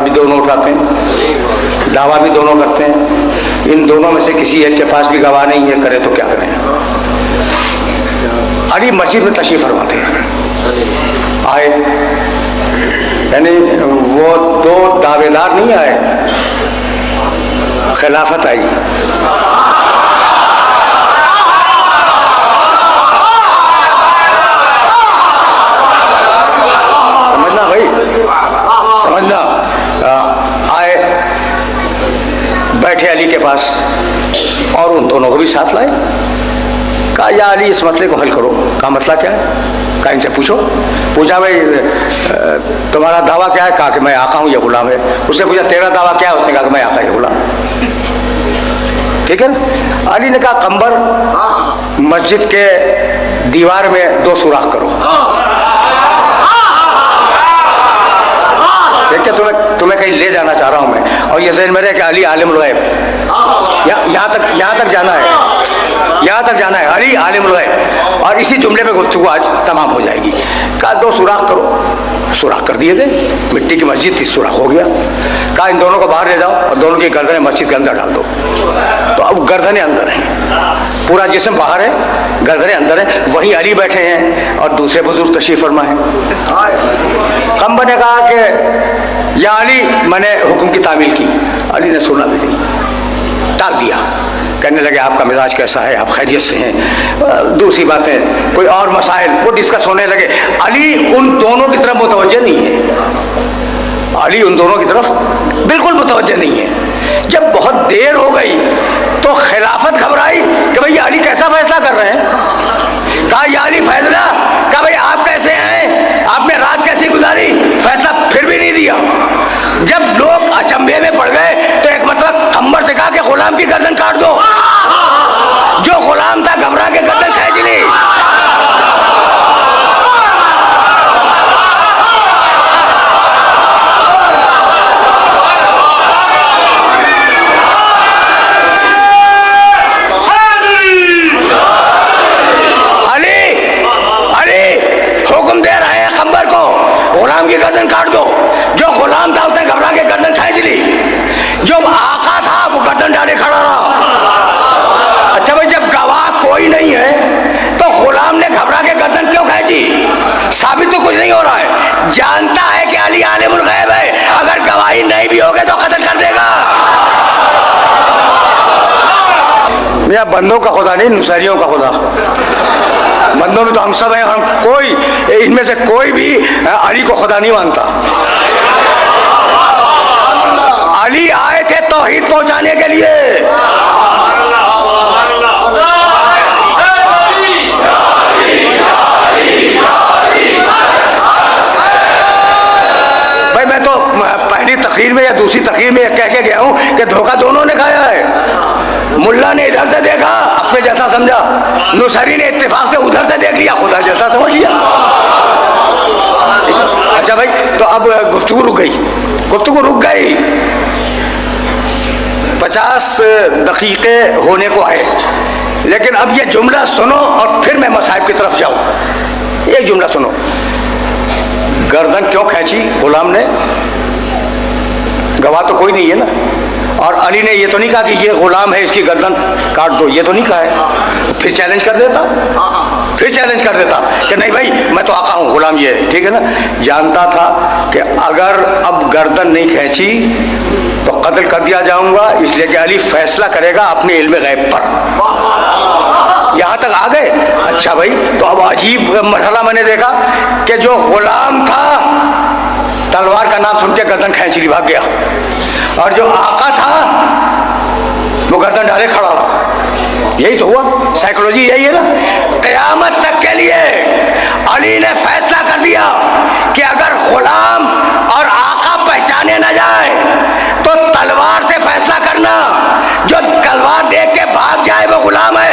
भी दोनों उठाते हैं, दावा भी दोनों करते हैं। इन दोनों में से किसी एक के पास भी गवाह नहीं है, करे तो क्या करें। अली मस्जिद में तशरीफ फरमाते हैं, आए, यानी वो दो दावेदार नहीं आए, खिलाफत आई। समझना भाई, समझना। आए, बैठे अली के पास और उन दोनों को भी साथ लाए। कहा या अली इस मसले को हल करो। कहा मसला क्या है? कहा इनसे पूछो। पूछा भाई तुम्हारा दावा क्या है? कहा कि मैं आका हूँ, ये गुलाम है। उसने पूछा तेरा दावा क्या है? उसने कहा कि मैं आका, ये गुलाम। ठीक है ना। अली ने कहा कंबर मस्जिद के दीवार में 2 सुराख करो। देखिए तुम्हें कहीं ले जाना चाह रहा हूं मैं, और ये ज़हन में रहे कि अली आलिमुल गैब, यहाँ तक जाना है, यहाँ तक जाना है, अली आलिमुल गैब। और इसी जुमले पे गुफ्तगू आज तमाम हो जाएगी। कहा 2 सुराख करो। सुराख कर दिए गए, मिट्टी की मस्जिद थी, सुराख हो गया। कहा इन दोनों को बाहर ले जाओ और दोनों की गर्दनें मस्जिद के अंदर डाल दो। तो अब गर्दनें अंदर हैं, पूरा जिस्म बाहर है, गर्दनें अंदर है। वहीं अली बैठे हैं और दूसरे बुजुर्ग तशरीफ फरमा है। कंबर ने कहा कि या अली, मैंने हुक्म की तामील की। अली ने सुना भी नहीं, टाल दिया। कहने लगे आपका मिजाज कैसा है, आप खैरियत से हैं, दूसरी बातें, कोई और मसाइल वो डिस्कस होने लगे। अली उन दोनों की तरफ मुतवज्जह नहीं है, अली उन दोनों की तरफ बिल्कुल मुतवज्जह नहीं है। जब बहुत देर हो गई तो खिलाफत घबराई कि भाई अली कैसा फैसला कर रहे हैं। कहा या अली फैसला? कहा भाई आप कैसे हैं, आपने रात कैसी गुजारी? फैसला फिर भी नहीं दिया। जब लोग अचंभे में पड़ गए तो एक मतलब कंबर से कहा कि गुलाम की गर्दन काट दो। जो गुलाम था घबरा के गर्दन खींच ली। हुक्म दे रहे हैं कंबर को, गुलाम की गर्दन काट दो। जो गुलाम था उसने घबरा के गर्दन खींच ली, जो आका था वो गर्दन डाले खड़ा रहा। अच्छा भाई, जब गवाह कोई नहीं है तो गुलाम ने घबरा के गर्दन क्यों खींची? साबित तो कुछ नहीं हो रहा है। जानता है कि अली आलिमुल गैब है, अगर गवाही नहीं भी होगी तो कत्ल कर देगा। मेरा बंदों का खुदा नहीं, नुसैरियों का खुदा। बंदों में तो हम सब हैं, हम कोई इनमें से कोई भी अली को खुदा नहीं मानता। अली आए थे तौहीद पहुंचाने के लिए। भाई मैं तो पहली तकरीर में या दूसरी तकरीर में कह के गया हूं कि धोखा दोनों ने खाया है। मुल्ला ने इधर से देखा, अपने जैसा समझा, नुसैरी ने इत्तेफाक से उधर से देख लिया, खुदा जैसा समझ लिया। अच्छा भाई, तो अब गुफ्तगू रुक गई। 50 दकीके होने को आए, लेकिन अब ये जुमला सुनो और फिर मैं मसाइब की तरफ जाऊं। एक जुमला सुनो। गर्दन क्यों खींची गुलाम ने? गवाह तो कोई नहीं है ना। और अली ने ये तो नहीं कहा कि ये गुलाम है, इसकी गर्दन काट दो, ये तो नहीं कहा है। फिर चैलेंज कर देता कि नहीं भाई मैं तो आका हूँ, गुलाम ये है, ठीक है ना। जानता था कि अगर अब गर्दन नहीं खींची तो कत्ल कर दिया जाऊंगा, इसलिए कि अली फैसला करेगा अपने इल्म गैब पर। यहाँ तक आ गए। अच्छा भाई, तो अब अजीब मरहला मैंने देखा कि जो गुलाम था तलवार का नाम सुन के गर्दन खींच ली, भाग गया। और जो आका था वो गर्दन डाले खड़ा रहा। यही तो हुआ, साइकोलॉजी यही है ना। क़यामत तक के लिए अली ने फैसला कर दिया कि अगर गुलाम और आका पहचाने न जाए तो तलवार से फैसला करना। जो तलवार देख के भाग जाए वो गुलाम है,